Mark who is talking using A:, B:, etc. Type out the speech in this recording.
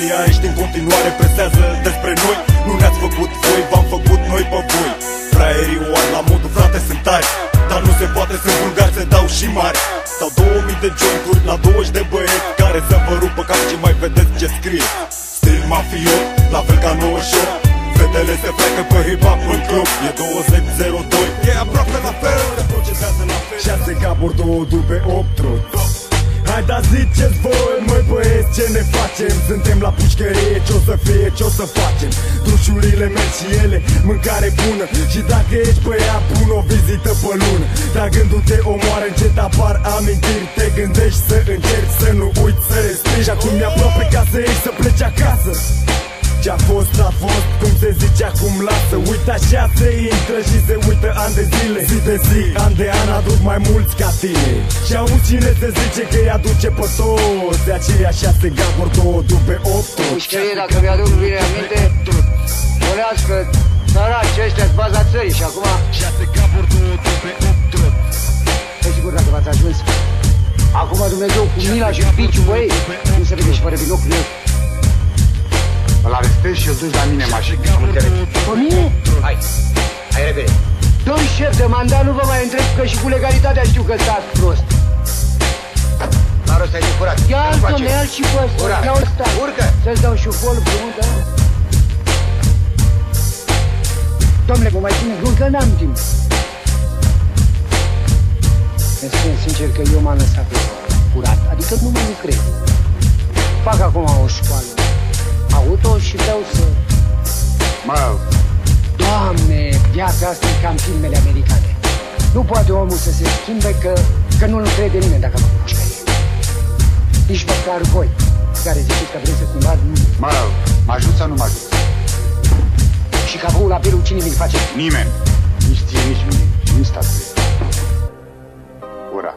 A: Ziariști în continuare presează despre noi. Nu ne-ați făcut voi, v-am făcut noi pe voi. Fraierii o ar la modul, frate, sunt tari, dar nu se poate, sunt vulgari, se dau și mari. Sau 2000 de jointuri la 20 de băieți care să vă rupă cap și mai vedeți ce scrie. Stil mafiot, la fel ca 98. Fetele se freacă pe hip-hop în club. E 2002, e aproape la fel, se procedează la fel. 6 caburi, 2 dube, 8 truți. Hai da ziceți voi, măi băieți, ce ne facem? Suntem la pușcărie, ce-o să fie, ce-o să facem? Drușurile merg și ele, mâncare bună. Și dacă ești băiat bun, o vizită pe lună. Dar gândul te omoară, încet apar amintiri. Te gândești să încerci, să nu uiți, să respiri. Și acum e aproape ca să ieși, să pleci acasă. Ce-a fost, a fost, cum se zice acum lasă. Uite așa se intră și se uită ani de zile. Zi de zi, an de an aduc mai mulți ca tine. Și auzi cine se zice că îi aduce pe toți. De aceea 6 gaburi, 2 dube, 8 truți.
B: Pușcărie, dacă mi-aduc bine aminte, spuneați că săraci ăștia-s baza țării. Și acum
A: 6 gaburi, 2 dube, 8 truți.
B: Păi sigur, dacă v-ați ajuns. Acum Dumnezeu cu mila și piciu, băi, nu se vede și fără binocul meu.
C: Îl arestezi și îl duci la mine mașină.
B: Pe mine? Hai repede. Domn șef de mandat, nu vă mai întreb, că și cu legalitatea știu că stați prost.
C: La rost ai curat.
B: Ia-l, domne, ia-l și pe ăsta. Ia ăsta.
C: Urcă.
B: Să-ți dau șufolul frumos, da? Domnule, mă mai ține gând că n-am timp. Îmi spun sincer că eu m-am lăsat curat, adică nu mă lucrez. Fac acum o școală auto și vreau să...
C: Mă...
B: Doamne, viața asta e ca în filmele americane. Nu poate omul să se schimbe că nu-l crede nimeni dacă mă pușcărie. Nici măcar voi, care ziceți că vreți să cumva...
C: Mă, mă ajut sau nu mă ajut?
B: Și cavoul la pelul cine mi-l face?
C: Nimeni. Nici ție, nici mine. Și nici statul. Ura.